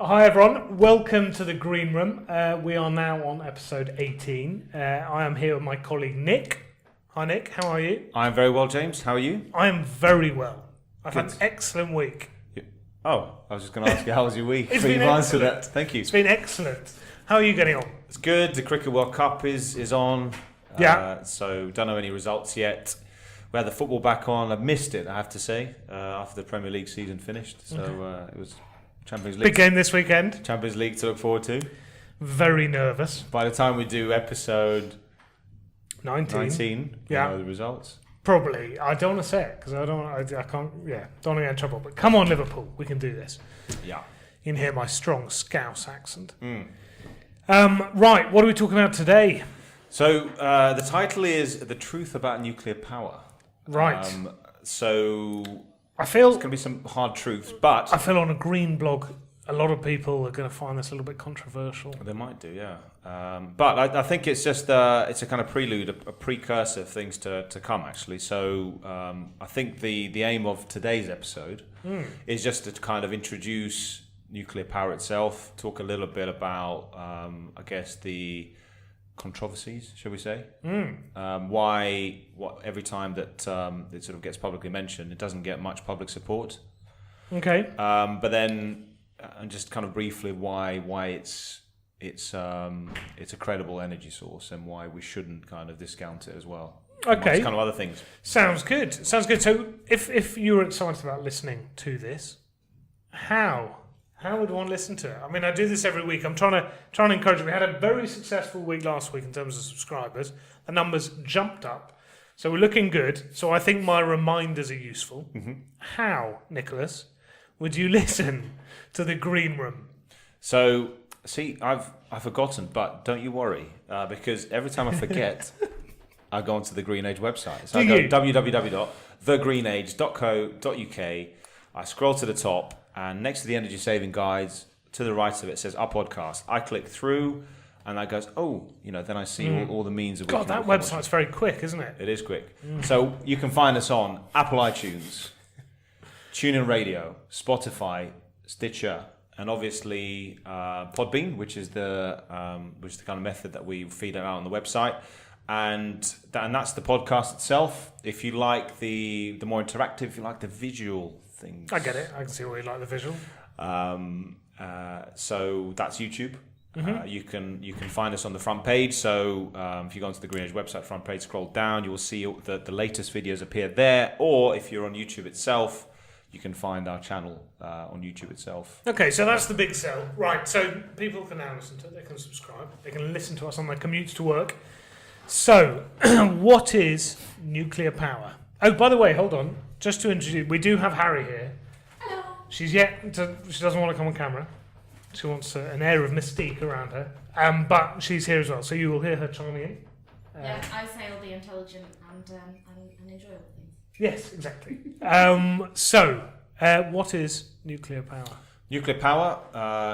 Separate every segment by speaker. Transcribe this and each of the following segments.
Speaker 1: Hi everyone, welcome to the Green Room. We are now on episode 18. I am here with my colleague Nick. Hi Nick, how are you?
Speaker 2: I'm very well, James. How are you?
Speaker 1: I am very well. I've had
Speaker 2: Good.
Speaker 1: an excellent week.
Speaker 2: Oh, I was just going to ask you, how was your week?
Speaker 1: It's
Speaker 2: But
Speaker 1: been
Speaker 2: you've answered
Speaker 1: excellent.
Speaker 2: that. Thank you.
Speaker 1: It's been excellent. How are you getting on?
Speaker 2: It's good. The Cricket World Cup is on.
Speaker 1: Yeah.
Speaker 2: So don't know any results yet. We had the football back on. I missed it, I have to say, after the Premier League season finished. So it was Champions League.
Speaker 1: Big game this weekend.
Speaker 2: Champions League to look forward to.
Speaker 1: Very nervous.
Speaker 2: By the time we do episode 19,
Speaker 1: Yeah.
Speaker 2: we'll know the results.
Speaker 1: Probably. I don't want to say it because I can't. Yeah, don't want to get in trouble. But come on, Liverpool, we can do this.
Speaker 2: Yeah.
Speaker 1: You can hear my strong Scouse accent.
Speaker 2: Mm.
Speaker 1: Right, what are we talking about today?
Speaker 2: So the title is "The Truth About Nuclear Power."
Speaker 1: Right.
Speaker 2: So
Speaker 1: I feel
Speaker 2: there's going to be some hard truths, but
Speaker 1: I feel on a green blog, a lot of people are going to find this a little bit controversial.
Speaker 2: they might do, yeah. But I think it's just it's a kind of prelude, a precursor of things to come, actually. So I think the aim of today's episode is just to kind of introduce nuclear power itself, talk a little bit about, I guess, the controversies, shall we say? Why every time that it sort of gets publicly mentioned, it doesn't get much public support.
Speaker 1: Okay.
Speaker 2: But then, and just kind of briefly, why it's a credible energy source and why we shouldn't kind of discount it as well.
Speaker 1: Okay.
Speaker 2: Amongst kind of other things.
Speaker 1: Sounds good. Sounds good. So if you were excited about listening to this, how would one listen to it? I mean, I do this every week. I'm trying to encourage you. We had a very successful week last week in terms of subscribers. The numbers jumped up. So we're looking good. So I think my reminders are useful. Mm-hmm. How, Nicholas, would you listen to the Green Room?
Speaker 2: So, see, I've forgotten, but don't you worry, because every time I forget, I go onto the GreenAge website. So I go www.thegreenage.co.uk. I scroll to the top, and next to the energy saving guides, to the right of it says our podcast. I click through, and that goes, then I see all the means of.
Speaker 1: God, that website's very quick, isn't it?
Speaker 2: It is quick. So you can find us on Apple iTunes, TuneIn Radio, Spotify, Stitcher, and obviously Podbean, which is the kind of method that we feed it out on the website, and that's the podcast itself. If you like the more interactive, if you like the visual things,
Speaker 1: I get it. I can see why you like the visual.
Speaker 2: So that's YouTube.
Speaker 1: Mm-hmm.
Speaker 2: You can find us on the front page. So if you go onto the GreenAge website front page, scroll down, you will see the latest videos appear there. Or if you're on YouTube itself, you can find our channel on YouTube itself.
Speaker 1: Okay, so that's the big sell. Right, so people can now listen to it. They can subscribe. They can listen to us on their commutes to work. So, what is nuclear power? Oh, by the way, hold on. Just to introduce, we do have Harry here.
Speaker 3: Hello.
Speaker 1: She doesn't want to come on camera. She wants an air of mystique around her. But she's here as well, so you will hear her chiming in.
Speaker 3: Yeah, I say all the intelligent and enjoyable things.
Speaker 1: Yes, exactly. What is nuclear power?
Speaker 2: Nuclear power,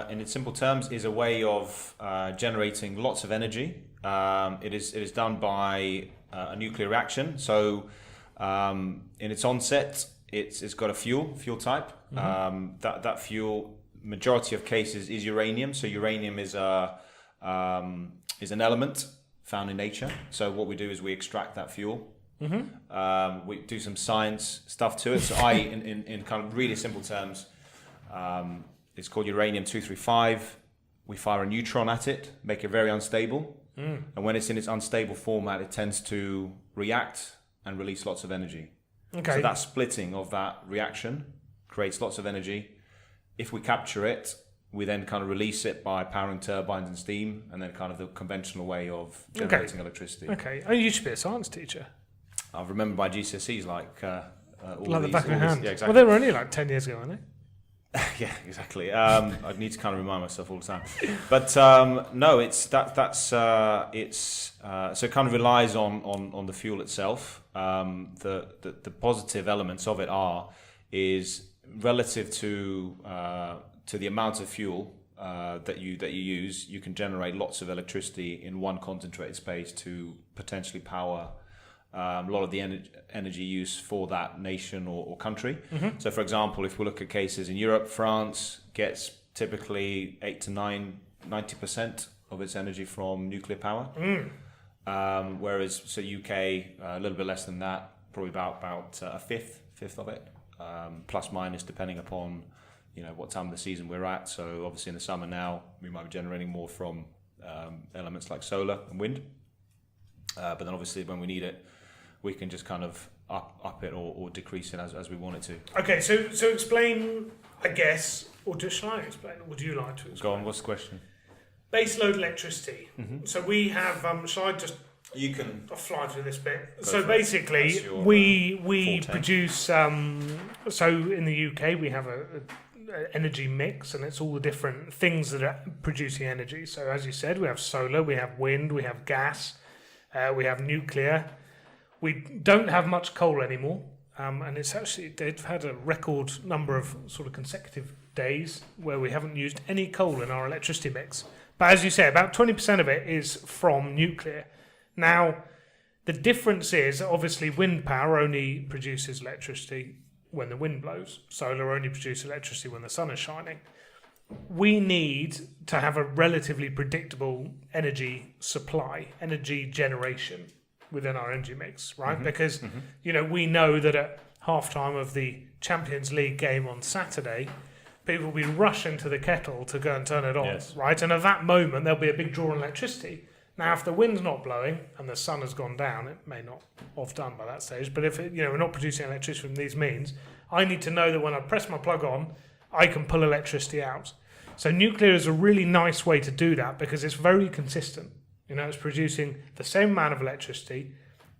Speaker 2: in its simple terms, is a way of generating lots of energy. It is done by a nuclear reaction. So, in its onset, it's got a fuel type. Mm-hmm. That fuel, majority of cases, is uranium. So uranium is an element found in nature. So what we do is we extract that fuel. Mm-hmm. We do some science stuff to it. So in kind of really simple terms, it's called uranium-235. We fire a neutron at it, make it very unstable. And when it's in its unstable format, it tends to react and release lots of energy.
Speaker 1: Okay.
Speaker 2: So that splitting of that reaction creates lots of energy. If we capture it, we then kind of release it by powering turbines and steam, and then kind of the conventional way of generating electricity.
Speaker 1: Okay. Oh, you should be a science teacher.
Speaker 2: I remember my GCSEs like all
Speaker 1: like
Speaker 2: these,
Speaker 1: the back of your hand.
Speaker 2: Yeah, exactly.
Speaker 1: Well, they were only like 10 years ago, weren't they?
Speaker 2: Yeah, exactly. I'd need to kind of remind myself all the time. But no, it's so it kind of relies on the fuel itself. The positive elements of it is relative to the amount of fuel that you use, you can generate lots of electricity in one concentrated space to potentially power a lot of the energy use for that nation or country. Mm-hmm. So, for example, if we look at cases in Europe, France gets typically 90% of its energy from nuclear power. Whereas UK, a little bit less than that, probably about a fifth of it, plus minus depending upon what time of the season we're at. So obviously in the summer now we might be generating more from elements like solar and wind, but then obviously when we need it, we can just kind of up it or decrease it as we want it to.
Speaker 1: Okay, so explain, I guess, or shall I explain, or would you like to explain?
Speaker 2: Go on, what's the question?
Speaker 1: Base load electricity. So we have, shall I just...
Speaker 2: You can...
Speaker 1: I'll fly through this bit.
Speaker 2: Go
Speaker 1: So
Speaker 2: for
Speaker 1: basically,
Speaker 2: your,
Speaker 1: we
Speaker 2: forte.
Speaker 1: produce, so in the UK we have a energy mix, and it's all the different things that are producing energy. So as you said, we have solar, we have wind, we have gas, we have nuclear. We don't have much coal anymore, and it's actually, they've had a record number of sort of consecutive days where we haven't used any coal in our electricity mix. But as you say, about 20% of it is from nuclear. Now, the difference is, obviously, wind power only produces electricity when the wind blows. Solar only produces electricity when the sun is shining. We need to have a relatively predictable energy supply, energy generation within our energy mix, right? Because, we know that at halftime of the Champions League game on Saturday, people will be rushing to the kettle to go and turn it on,
Speaker 2: Yes.
Speaker 1: right? And at that moment, there'll be a big draw on electricity. Now, if the wind's not blowing and the sun has gone down, it may not have done by that stage, but if we're not producing electricity from these means, I need to know that when I press my plug on, I can pull electricity out. So nuclear is a really nice way to do that because it's very consistent. It's producing the same amount of electricity,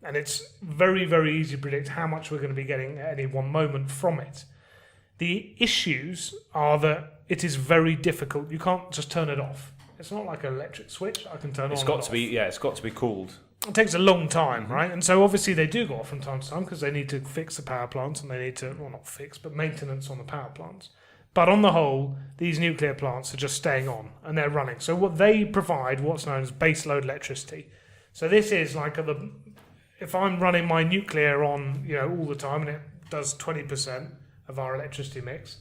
Speaker 1: and it's very, very easy to predict how much we're going to be getting at any one moment from it. The issues are that it is very difficult. You can't just turn it off. It's not like an electric switch I can turn on.
Speaker 2: It's got to be cooled.
Speaker 1: It takes a long time, right? And so obviously they do go off from time to time because they need to fix the power plants, and they need to, well, not fix, but maintenance on the power plants. But on the whole, these nuclear plants are just staying on and they're running. So what they provide, what's known as baseload electricity. So this is like if I'm running my nuclear on, all the time, and it does 20% of our electricity mix,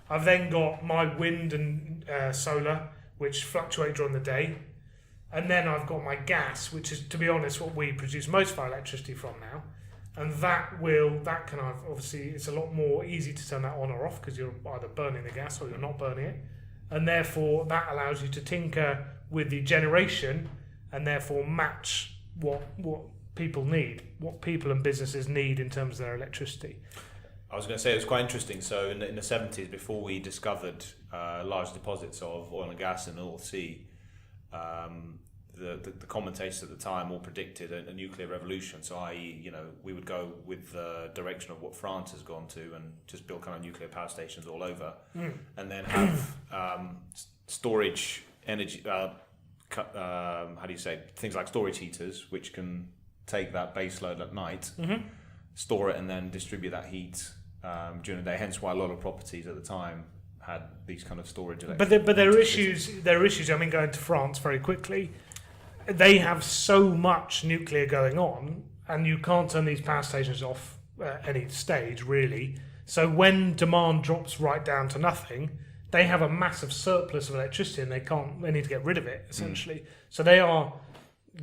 Speaker 1: I've then got my wind and solar, which fluctuate during the day. And then I've got my gas, which is, to be honest, what we produce most of our electricity from now. And obviously, it's a lot more easy to turn that on or off because you're either burning the gas or you're not burning it. And therefore, that allows you to tinker with the generation and therefore match what people need, what people and businesses need in terms of their electricity.
Speaker 2: I was going to say it was quite interesting. So in the 70s, before we discovered large deposits of oil and gas in the North Sea, the commentators at the time all predicted a nuclear revolution. So i.e., we would go with the direction of what France has gone to and just build kind of nuclear power stations all over, and then have storage energy. Things like storage heaters, which can take that base load at night, store it, and then distribute that heat during the day. Hence, why a lot of properties at the time had these kind of storage.
Speaker 1: But there are issues. There are issues. I mean, going to France very quickly, they have so much nuclear going on, and you can't turn these power stations off at any stage, really. So when demand drops right down to nothing, they have a massive surplus of electricity, and they need to get rid of it, essentially. So they are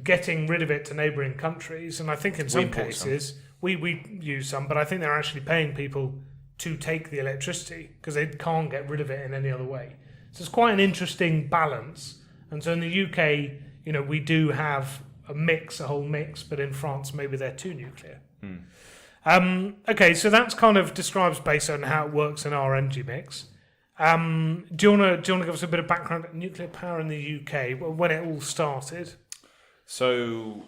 Speaker 1: getting rid of it to neighbouring countries, and I think in some cases we use some, but I think they're actually paying people to take the electricity because they can't get rid of it in any other way. So it's quite an interesting balance. And so in the UK, we do have a whole mix, but in France maybe they're too nuclear. Okay, so that's kind of describes baseload and how it works in our energy mix. Do you want to give us a bit of background on nuclear power in the UK, when it all started?
Speaker 2: So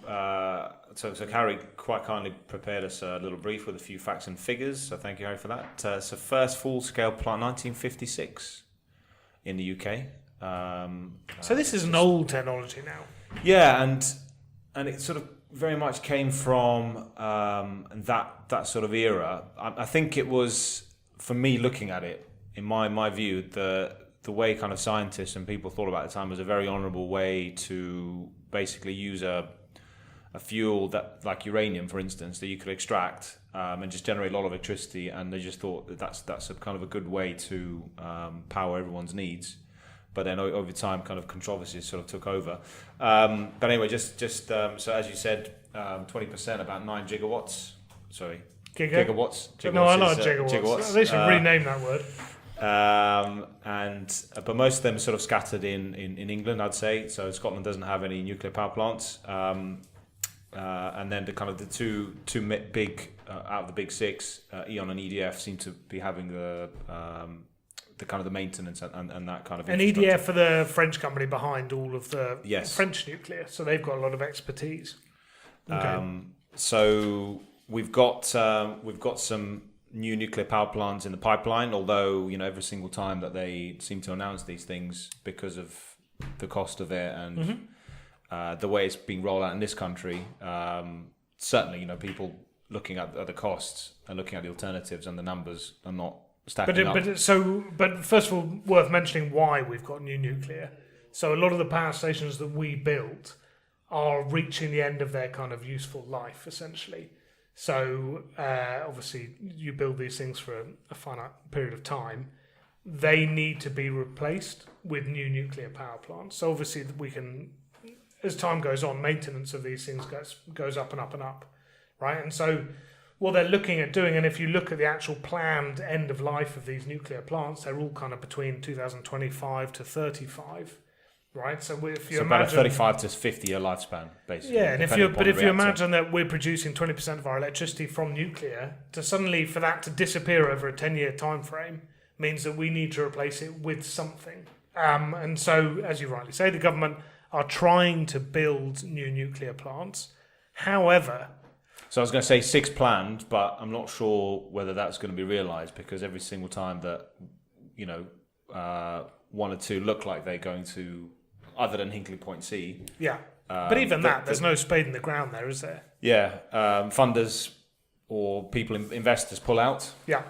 Speaker 2: Harry quite kindly prepared us a little brief with a few facts and figures. So thank you, Harry, for that. So first full-scale plant, 1956 in the UK.
Speaker 1: So this is an old technology now.
Speaker 2: Yeah, and it sort of very much came from that sort of era. I think it was, for me looking at it, in my view, the way kind of scientists and people thought about it at the time was a very honourable way to basically use a fuel that, like uranium, for instance, that you could extract and just generate a lot of electricity. And they just thought that's a kind of a good way to power everyone's needs. but then over time, kind of controversies sort of took over. But anyway, so as you said, 20%, about 9 gigawatts. Sorry, gigawatts.
Speaker 1: No, I like
Speaker 2: gigawatts.
Speaker 1: gigawatts. They should rename that word.
Speaker 2: But most of them are sort of scattered in England, I'd say. So Scotland doesn't have any nuclear power plants. And then the two big out of the big six, E.ON and EDF, seem to be having the kind of the maintenance and that kind of.
Speaker 1: And EDF are the French company behind all of the
Speaker 2: Yes.
Speaker 1: French nuclear, so they've got a lot of expertise. Okay.
Speaker 2: So we've got some new nuclear power plants in the pipeline. Although every single time that they seem to announce these things, because of the cost of it and the way it's being rolled out in this country, certainly people looking at the costs and looking at the alternatives and the numbers are not stacking up.
Speaker 1: But first of all, worth mentioning why we've got new nuclear. So a lot of the power stations that we built are reaching the end of their kind of useful life, essentially. So obviously you build these things for a finite period of time. They need to be replaced with new nuclear power plants. So obviously we can, as time goes on, maintenance of these things goes up and up and up, right? And so what they're looking at doing, and if you look at the actual planned end of life of these nuclear plants, they're all kind of between 2025 to 35, right? So if you
Speaker 2: about
Speaker 1: imagine
Speaker 2: a 35 to 50 year lifespan, basically.
Speaker 1: yeah, and if you imagine that we're producing 20% of our electricity from nuclear, to suddenly for that to disappear over a 10-year time frame means that we need to replace it with something. And so, as you rightly say, the government are trying to build new nuclear plants. However,
Speaker 2: so I was going to say 6 planned, but I'm not sure whether that's going to be realised, because every single time that 1 or 2 look like they're going to, other than Hinkley Point C.
Speaker 1: Yeah, but even there's no spade in the ground there, is there?
Speaker 2: Yeah, funders or investors pull out.
Speaker 1: Yeah.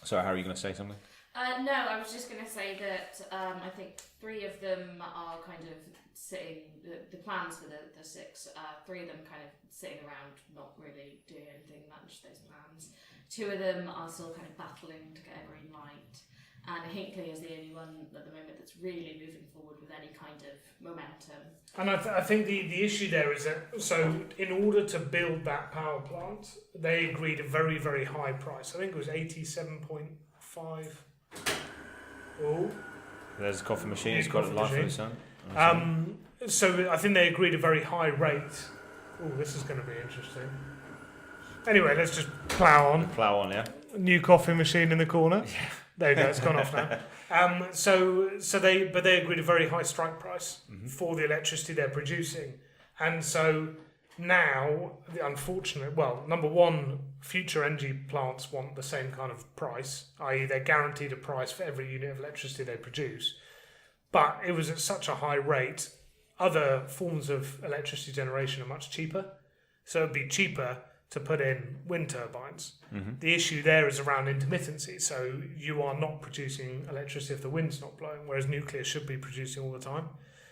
Speaker 2: So, how are you going to say something?
Speaker 3: No, I was just going to say that I think 3 of them are kind of sitting, the plans for the 6, 3 of them kind of sitting around not really doing anything much, those plans. 2 of them are still kind of battling to get a green light. And Hinkley is the only one at the moment that's really moving forward with any kind of momentum.
Speaker 1: And I think the issue there is that, so in order to build that power plant, they agreed a very, very high price. I think it was 87.5. Oh.
Speaker 2: There's a coffee machine. It's got a light for its own.
Speaker 1: So I think they agreed a very high rate. Oh, this is going to be interesting. Anyway, let's just plough on.
Speaker 2: Plough on, yeah.
Speaker 1: New coffee machine in the corner. Yeah. There you go. It's gone off now. So they agreed a very high strike price for the electricity they're producing, and so now the unfortunate, number one, future energy plants want the same kind of price, i.e. they're guaranteed a price for every unit of electricity they produce, but it was at such a high rate. Other forms of electricity generation are much cheaper, so it'd be cheaper to put in wind turbines. The issue there is around intermittency, so you are not producing electricity if the wind's not blowing, whereas nuclear should be producing all the time.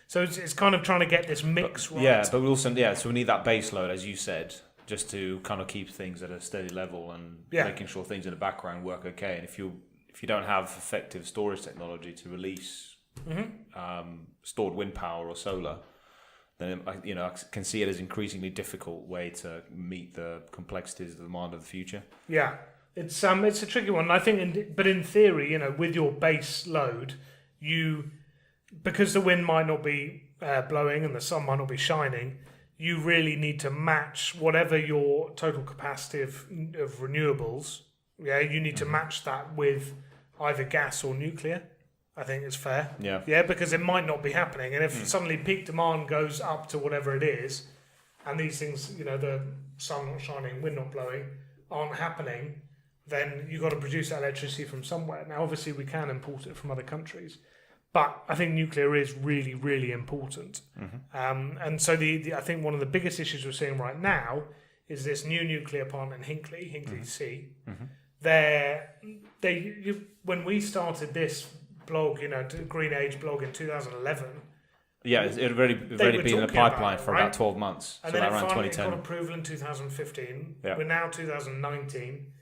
Speaker 1: So it's kind of trying to get this mix right.
Speaker 2: Yeah, but we also so we need that base load, as you said, just to kind of keep things at a steady level and making sure things in the background work okay. And if you don't have effective storage technology to release stored wind power or solar, then I can see it as an increasingly difficult way to meet the complexities of the demand of the future. Yeah,
Speaker 1: it's a tricky one. I think, but in theory, with your base load, because the wind might not be blowing and the sun might not be shining, you really need to match whatever your total capacity of renewables. Yeah, you need to match that with either gas or nuclear. I think it's fair. Yeah, because it might not be happening, and if suddenly peak demand goes up to whatever it is, and these things, the sun not shining, wind not blowing, aren't happening, then you've got to produce that electricity from somewhere. Now, obviously, we can import it from other countries, but I think nuclear is really, really important. And so I think one of the biggest issues we're seeing right now is this new nuclear plant in Hinkley C. When we started this blog, GreenAge blog in 2011.
Speaker 2: Yeah, it had already been in the pipeline for about 12 months.
Speaker 1: And then it finally got approval in 2015. Yeah. We're now 2019.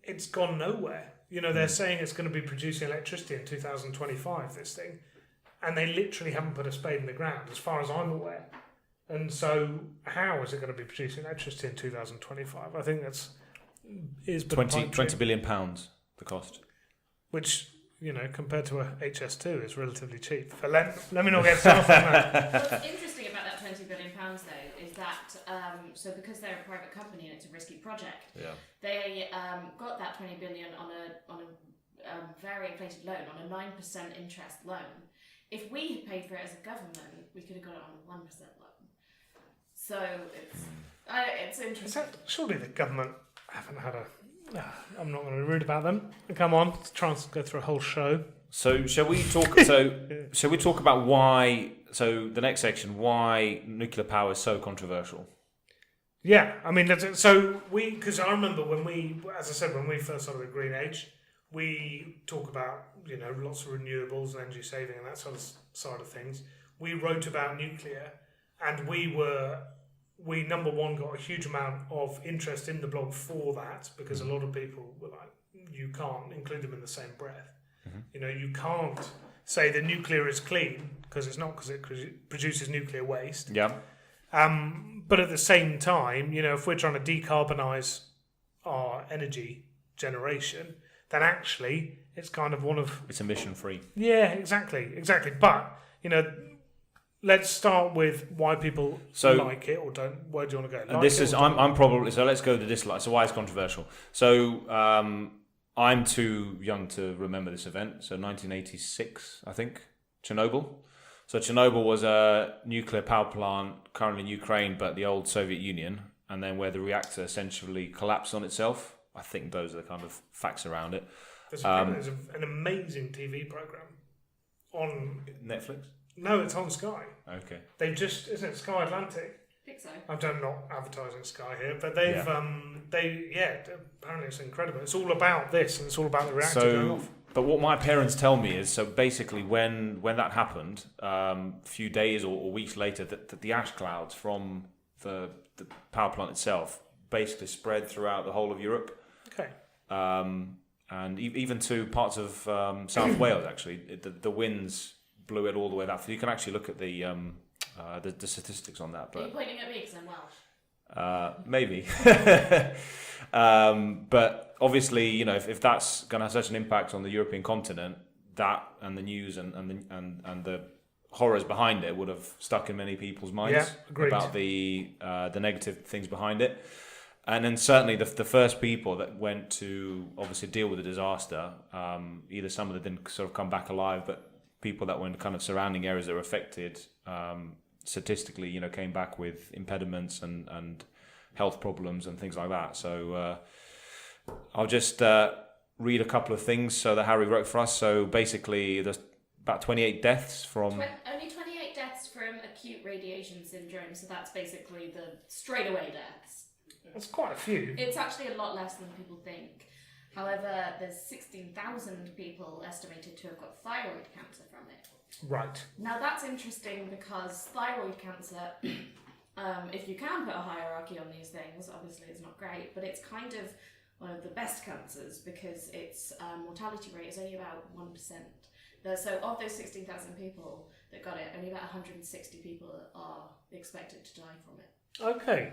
Speaker 1: It's gone nowhere. they're saying it's going to be producing electricity in 2025, this thing, and they literally haven't put a spade in the ground, as far as I'm aware. And so, how is it going to be producing electricity in 2025? I think is
Speaker 2: 20 billion pounds the cost.
Speaker 1: Which, compared to a HS2 is relatively cheap. But let me not get started on that.
Speaker 3: What's interesting about that £20 billion though is that so because they're a private company and it's a risky project, they got that 20 billion on a very inflated loan, on a 9% interest loan. If we had paid for it as a government, we could have got it on a 1% loan. So it's interesting.
Speaker 1: Surely the government haven't had a. I'm not going to be rude about them. Come on, let's try and go through a whole show.
Speaker 2: So shall we talk? Shall we talk about why? So the next section, why nuclear power is so controversial.
Speaker 1: Yeah, I mean, because I remember when we first started with GreenAge, we talk about lots of renewables and energy saving and that sort of side of things. We wrote about nuclear, and we number one got a huge amount of interest in the blog for that, because a lot of people were like, you can't include them in the same breath. Mm-hmm. You can't say that nuclear is clean, because it's not, because it produces nuclear waste.
Speaker 2: Yeah.
Speaker 1: But at the same time, if we're trying to decarbonise our energy generation, then actually it's kind of
Speaker 2: it's emission free.
Speaker 1: Yeah, exactly. But let's start with why people like it or don't. Where do you want to go?
Speaker 2: And this is I'm probably so. Let's go to dislike. So why it's controversial? So I'm too young to remember this event. So 1986, I think, Chernobyl. So Chernobyl was a nuclear power plant currently in Ukraine, but the old Soviet Union, and then where the reactor essentially collapsed on itself. I think those are the kind of facts around it.
Speaker 1: There's an amazing TV program on
Speaker 2: Netflix.
Speaker 1: No, it's on Sky.
Speaker 2: Okay.
Speaker 1: They've isn't it Sky Atlantic?
Speaker 3: I think so.
Speaker 1: I'm not advertising Sky here, but they've apparently it's incredible. It's all about this, and it's all about the reactor going off.
Speaker 2: But what my parents tell me is, so basically when that happened, a few days or weeks later, that the ash clouds from the power plant itself basically spread throughout the whole of Europe.
Speaker 1: Okay.
Speaker 2: And even to parts of South Wales, actually, the winds blew it all the way that. You can actually look at the statistics on that. But
Speaker 3: are you pointing at me because I'm Welsh?
Speaker 2: Maybe. But obviously, if that's going to have such an impact on the European continent, that and the news and the horrors behind it would have stuck in many people's minds about the negative things behind it. And then certainly the first people that went to obviously deal with the disaster, either some of them didn't sort of come back alive, but people that were in kind of surrounding areas that were affected, statistically, came back with impediments and health problems and things like that. So I'll just read a couple of things that Harry wrote for us. So basically, there's about 28 deaths from...
Speaker 3: Only 28 deaths from acute radiation syndrome, so that's basically the straightaway deaths.
Speaker 1: That's quite a few.
Speaker 3: It's actually a lot less than people think. However, there's 16,000 people estimated to have got thyroid cancer from it.
Speaker 1: Right.
Speaker 3: Now that's interesting because thyroid cancer, if you can put a hierarchy on these things, obviously it's not great, but it's kind of one of the best cancers because its mortality rate is only about 1%. So of those 16,000 people that got it, only about 160 people are expected to die from it.
Speaker 1: Okay.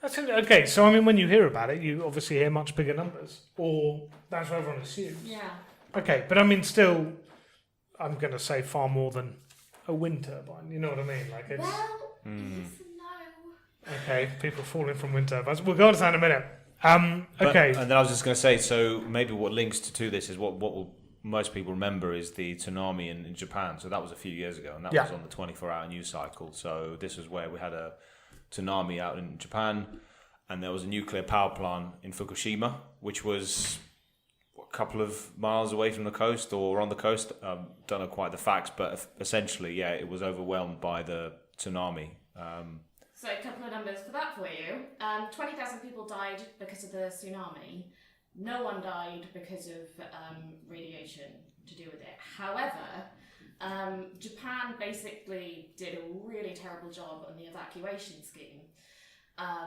Speaker 1: Okay, so I mean, when you hear about it, you obviously hear much bigger numbers, or that's what everyone assumes.
Speaker 3: Yeah.
Speaker 1: Okay, but I mean, still, I'm going to say far more than a wind turbine. You know what I mean? Like it's.
Speaker 3: Well, yes and no.
Speaker 1: Okay, people falling from wind turbines. We'll go on to that in a minute. Okay.
Speaker 2: And then I was just going to say, so maybe what links to this is what will most people remember is the tsunami in Japan. So that was a few years ago, and that was on the 24-hour news cycle. So this was where we had a tsunami out in Japan, and there was a nuclear power plant in Fukushima, which was a couple of miles away from the coast or on the coast. Don't know quite the facts, but essentially, it was overwhelmed by the tsunami.
Speaker 3: So a couple of numbers for that for you. 20,000 people died because of the tsunami. No one died because of radiation to do with it. However, Japan basically did a really terrible job on the evacuation scheme.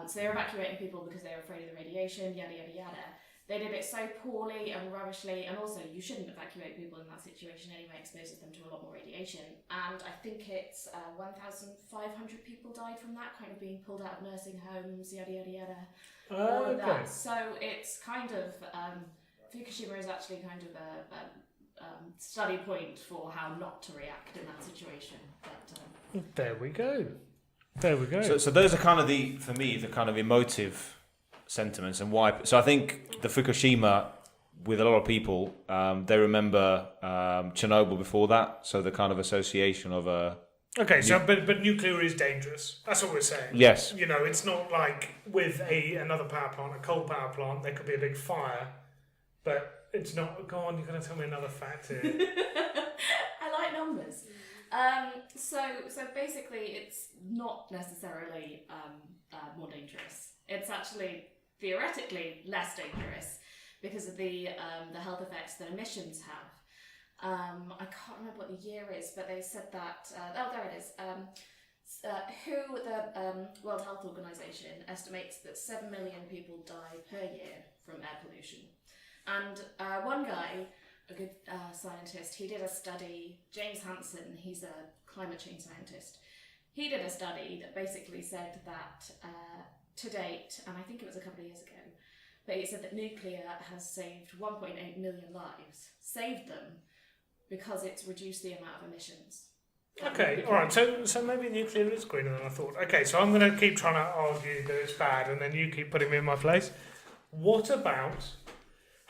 Speaker 3: So they were evacuating people because they were afraid of the radiation, yada, yada, yada. they did it so poorly and rubbishly, and also you shouldn't evacuate people in that situation anyway, exposes them to a lot more radiation. And I think it's 1,500 people died from that, kind of being pulled out of nursing homes, yada yada yada. All of that. So it's kind of Fukushima is actually kind of a study point for how not to react in that situation. But,
Speaker 1: there we go. There we go.
Speaker 2: So those are kind of for me, the kind of emotive sentiments and why. So I think the Fukushima, with a lot of people, they remember Chernobyl before that. So the kind of association of a.
Speaker 1: Okay, so but nuclear is dangerous. That's what we're saying.
Speaker 2: Yes.
Speaker 1: You know, it's not like with another power plant, a coal power plant, there could be a big fire, but it's not. Go on, you're going to tell me another fact here.
Speaker 3: I like numbers. So basically, it's not necessarily more dangerous. It's actually theoretically less dangerous because of the health effects that emissions have. I can't remember what the year is, but they said that. There it is. The World Health Organization estimates that 7 million people die per year from air pollution. And one guy, a good scientist, he did a study, James Hansen, he's a climate change scientist, he did a study that basically said that to date, and I think it was a couple of years ago, but he said that nuclear has saved 1.8 million lives, saved them, because it's reduced the amount of emissions.
Speaker 1: Okay, all right. So maybe nuclear is greener than I thought. Okay, so I'm going to keep trying to argue that it's bad, and then you keep putting me in my place. What about?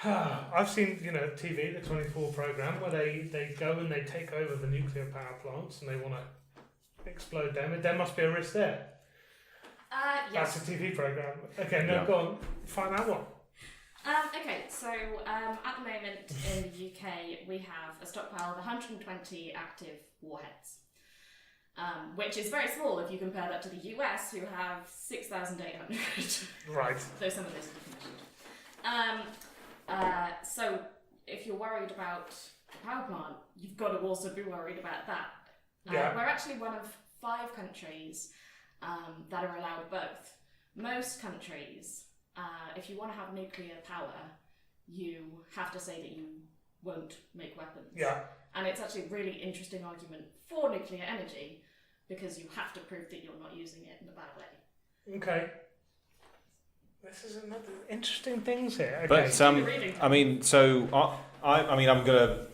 Speaker 1: I've seen TV, the 24 program, where they go and they take over the nuclear power plants and they want to explode them. There must be a risk there.
Speaker 3: Yes.
Speaker 1: That's a TV program. Okay, go on. Find that one.
Speaker 3: Okay, so at the moment in the UK we have a stockpile of 120 active warheads, which is very small if you compare that to the US, who have 6,800.
Speaker 1: Right.
Speaker 3: So some of this is decommissioned. So if you're worried about the power plant, you've got to also be worried about that.
Speaker 1: Yeah.
Speaker 3: We're actually one of 5 countries that are allowed both. Most countries, if you want to have nuclear power, you have to say that you won't make weapons.
Speaker 1: Yeah.
Speaker 3: And it's actually a really interesting argument for nuclear energy because you have to prove that you're not using it in a bad way.
Speaker 1: Okay. This is another interesting things here. Okay.
Speaker 2: But I mean, so I mean, I'm gonna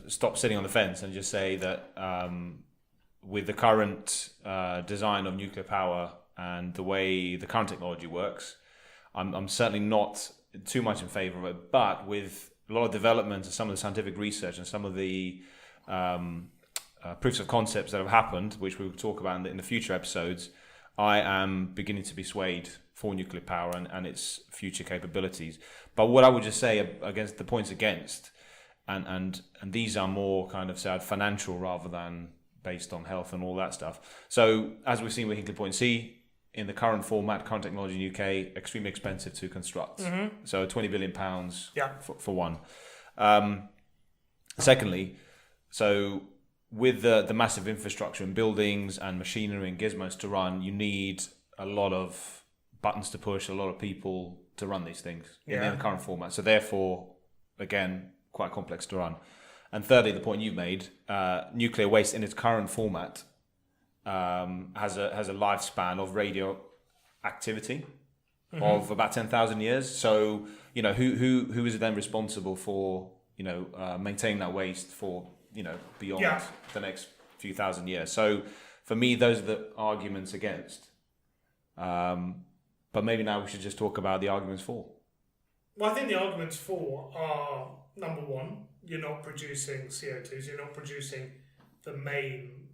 Speaker 2: stop sitting on the fence and just say that with the current design of nuclear power and the way the current technology works, I'm certainly not too much in favour of it. But with a lot of development and some of the scientific research and some of the proofs of concepts that have happened, which we will talk about in the future episodes, I am beginning to be swayed for nuclear power and its future capabilities. But what I would just say against the points against, and these are more kind of sad financial rather than based on health and all that stuff. So as we've seen with Hinkley Point C, in the current format, current technology in the UK, extremely expensive to construct. Mm-hmm. So £20 billion for one. Secondly, so with the massive infrastructure and buildings and machinery and gizmos to run, you need a lot of buttons to push, a lot of people to run these things in the current format. So therefore, again, quite complex to run. And thirdly, the point you've made, nuclear waste in its current format has a lifespan of radioactivity of about 10,000 years. So who is then responsible for maintaining that waste for beyond the next few thousand years? So for me, those are the arguments against. But maybe now we should just talk about the arguments for.
Speaker 1: Well, I think the arguments for are, number one, you're not producing CO2s, you're not producing the main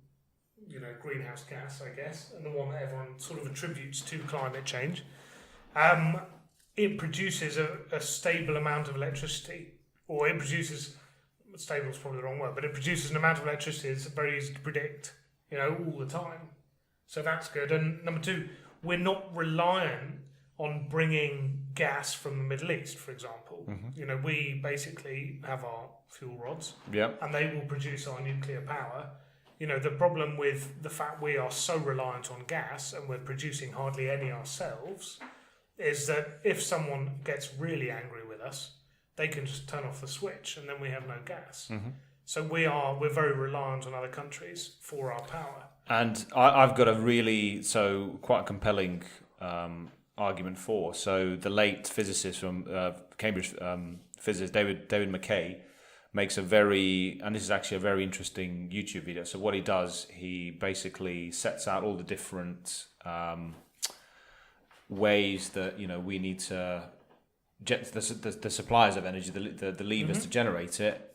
Speaker 1: greenhouse gas, I guess, and the one that everyone sort of attributes to climate change. It produces a stable amount of electricity, or it produces, stable is probably the wrong word, but it produces an amount of electricity that's very easy to predict, all the time. So that's good. And number two, we're not reliant on bringing gas from the Middle East, for example. Mm-hmm. We basically have our fuel rods, and they will produce our nuclear power. The problem with the fact we are so reliant on gas and we're producing hardly any ourselves is that if someone gets really angry with us, they can just turn off the switch and then we have no gas.
Speaker 2: Mm-hmm.
Speaker 1: So we're very reliant on other countries for our power.
Speaker 2: And I've got a quite a compelling argument for. So the late physicist from Cambridge physicist David McKay makes and this is actually a very interesting YouTube video. So what he does, he basically sets out all the different ways that we need to the suppliers of energy, the levers to generate it,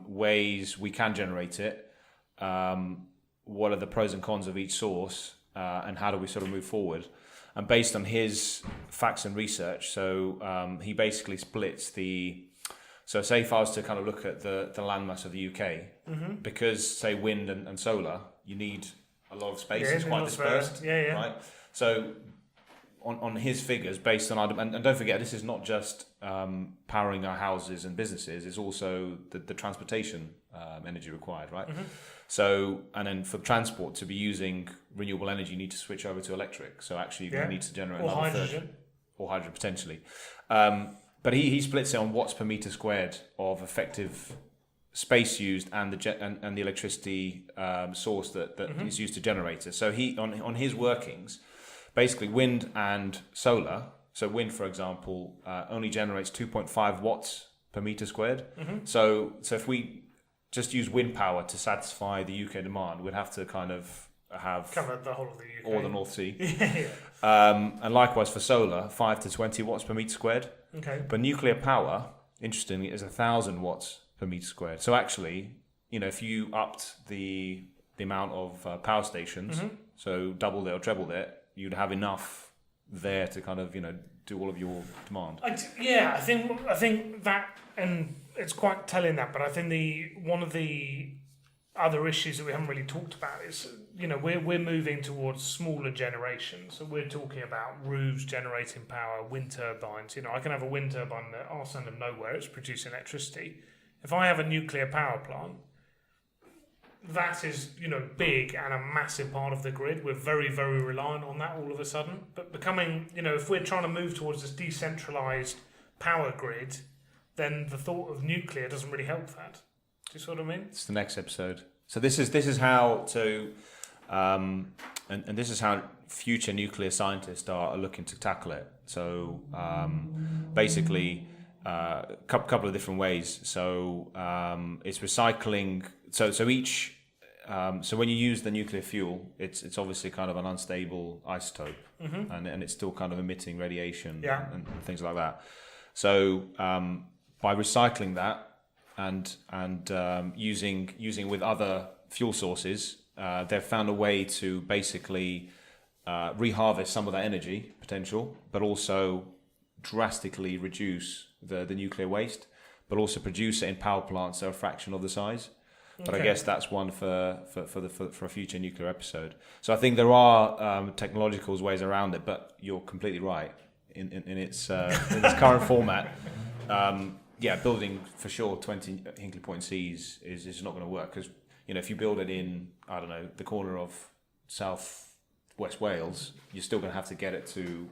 Speaker 2: ways we can generate it, what are the pros and cons of each source, and how do we sort of move forward. And based on his facts and research, so he basically splits so say if I was to kind of look at the landmass of the UK, because say wind and solar, you need a lot of space, it's quite dispersed, right? So on his figures, based on and don't forget, this is not just powering our houses and businesses, it's also the transportation energy required, right? So, and then for transport to be using renewable energy, you need to switch over to electric. So actually you're going to need to generate another hydrogen. Or hydrogen potentially. But he splits it on watts per meter squared of effective space used and the electricity source that is used to generate it. So he on his workings, basically wind and solar. So wind, for example, only generates 2.5 watts per meter squared. So if we just use wind power to satisfy the UK demand, we'd have to kind of have
Speaker 1: cover the whole of the UK,
Speaker 2: or the North Sea. And likewise for solar, 5 to 20 watts per meter squared.
Speaker 1: Okay.
Speaker 2: But nuclear power, interestingly, is 1,000 watts per meter squared. So actually, if you upped the amount of power stations, so doubled it or trebled it, you'd have enough there to kind of do all of your demand.
Speaker 1: I think that, and it's quite telling that, but I think one of the other issues that we haven't really talked about is we're moving towards smaller generations. So we're talking about roofs generating power, wind turbines. I can have a wind turbine at our end of nowhere, it's producing electricity. If I have a nuclear power plant, that is big and a massive part of the grid. We're very, very reliant on that all of a sudden. But becoming if we're trying to move towards this decentralized power grid, then the thought of nuclear doesn't really help that. Do you see what I mean?
Speaker 2: It's the next episode. So this is how to, and this is how future nuclear scientists are looking to tackle it. So basically, a couple of different ways. So it's recycling. So each. So when you use the nuclear fuel, it's obviously kind of an unstable isotope, and it's still kind of emitting radiation and things like that. So by recycling that and using with other fuel sources, they've found a way to basically reharvest some of that energy potential, but also drastically reduce the nuclear waste, but also produce it in power plants that are a fraction of the size. But I guess that's one for a future nuclear episode. So I think there are technological ways around it, but you're completely right in its current format. Building for sure 20 Hinkley Point Cs is not going to work, because if you build it in, I don't know, the corner of South West Wales, you're still going to have to get it to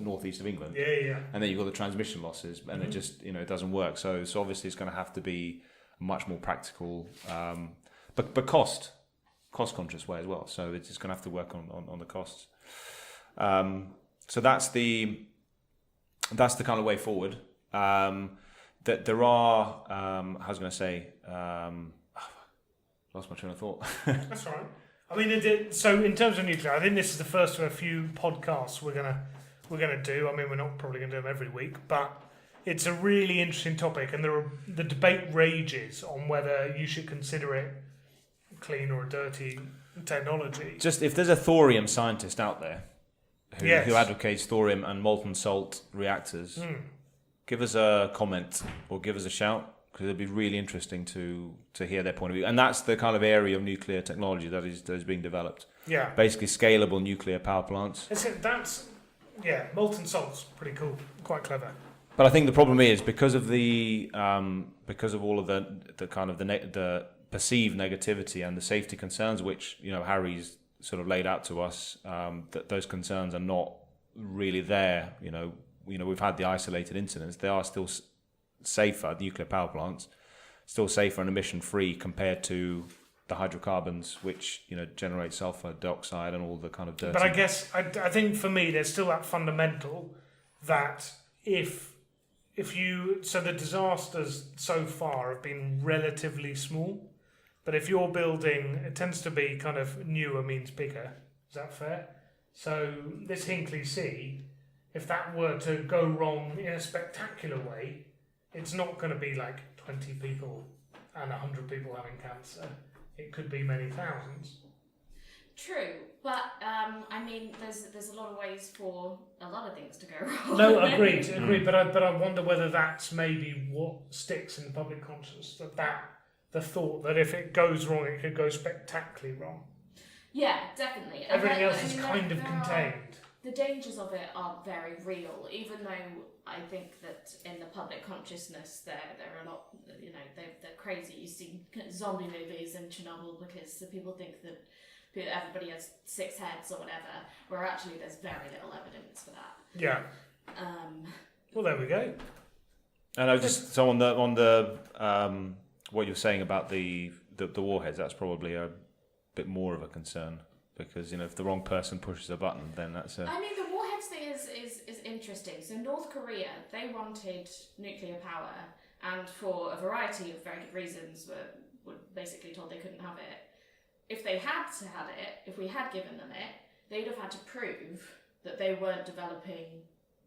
Speaker 2: northeast of England. And then you've got the transmission losses, and it just it doesn't work. So obviously it's going to have to be much more practical, but cost conscious way as well. So it's just going to have to work on the costs. So that's the kind of way forward. That there are, I was going to say, lost my train of thought.
Speaker 1: That's all right. I mean, so in terms of nuclear, I think this is the first of a few podcasts we're gonna do. I mean, we're not probably gonna do them every week, but it's a really interesting topic, and the debate rages on whether you should consider it clean or dirty technology.
Speaker 2: Just if there's a thorium scientist out there who advocates thorium and molten salt reactors, give us a comment or give us a shout, because it'd be really interesting to hear their point of view. And that's the kind of area of nuclear technology that is being developed. Yeah. Basically scalable nuclear power plants.
Speaker 1: Molten salt's pretty cool, quite clever.
Speaker 2: But I think the problem is because of all of the kind of the perceived negativity and the safety concerns, which Harry's sort of laid out to us, that those concerns are not really there. we've had the isolated incidents. They are still safer. The nuclear power plants still safer and emission-free compared to the hydrocarbons, which generate sulfur dioxide and all the kind of dirty.
Speaker 1: But I guess I think for me there's still that fundamental that if the disasters so far have been relatively small, but if you're building, it tends to be kind of newer means bigger. Is that fair? So this Hinkley C, if that were to go wrong in a spectacular way, it's not going to be like 20 people and 100 people having cancer. It could be many thousands.
Speaker 3: True, but there's a lot of ways for a lot of things to go wrong.
Speaker 1: No, agreed. But I wonder whether that's maybe what sticks in the public conscience, that the thought that if it goes wrong, it could go spectacularly wrong.
Speaker 3: Yeah, definitely.
Speaker 1: Everything else is kind of contained.
Speaker 3: The dangers of it are very real, even though I think that in the public consciousness they're a lot, they're crazy. You see zombie movies in Chernobyl because the people think that everybody has 6 heads or whatever, where actually there's very little evidence for that.
Speaker 1: Yeah. Well, there we go.
Speaker 2: And I just so on the what you're saying about the warheads, that's probably a bit more of a concern. Because if the wrong person pushes a button, then that's a.
Speaker 3: I mean, the warheads thing is interesting. So North Korea, they wanted nuclear power, and for a variety of very good reasons, were basically told they couldn't have it. If they had it, if we had given them it, they'd have had to prove that they weren't developing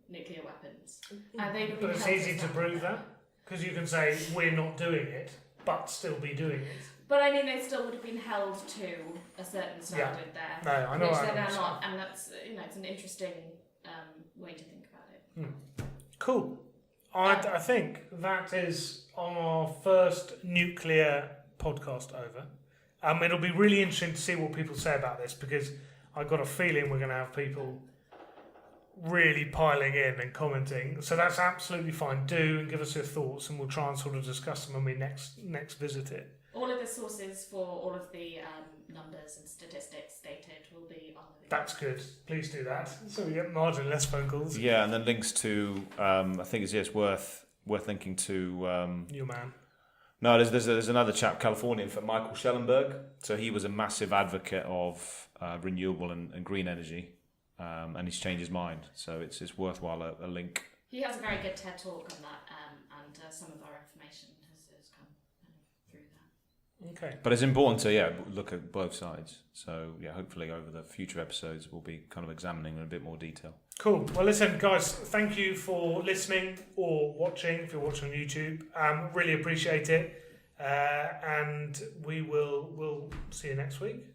Speaker 3: nuclear weapons, and they'd have been.
Speaker 1: But it's easy to prove that because you can say we're not doing it, but still be doing it.
Speaker 3: But I mean, they still would have been held to a certain standard there.
Speaker 1: No, I know.
Speaker 3: Which they're not, and that's it's an interesting way to think about it.
Speaker 1: Cool. I think that is our first nuclear podcast over. It'll be really interesting to see what people say about this because I've got a feeling we're going to have people really piling in and commenting. So that's absolutely fine. Do and give us your thoughts, and we'll try and sort of discuss them when we next visit it.
Speaker 3: All of the sources for all of the numbers and statistics stated will be on the video.
Speaker 1: That's good. Please do that, so we get marginally less phone calls.
Speaker 2: Yeah, and then links to I think it's worth linking to
Speaker 1: Your man.
Speaker 2: No, there's another chap, Californian, for Michael Schellenberg. So he was a massive advocate of renewable and green energy, and he's changed his mind. So it's worthwhile a link.
Speaker 3: He has a very good TED talk on that, and some of our information has come through that.
Speaker 1: Okay.
Speaker 2: But it's important to look at both sides. So hopefully over the future episodes we'll be kind of examining in a bit more detail.
Speaker 1: Cool. Well, listen, guys, thank you for listening or watching. If you're watching on YouTube, really appreciate it, and we'll see you next week.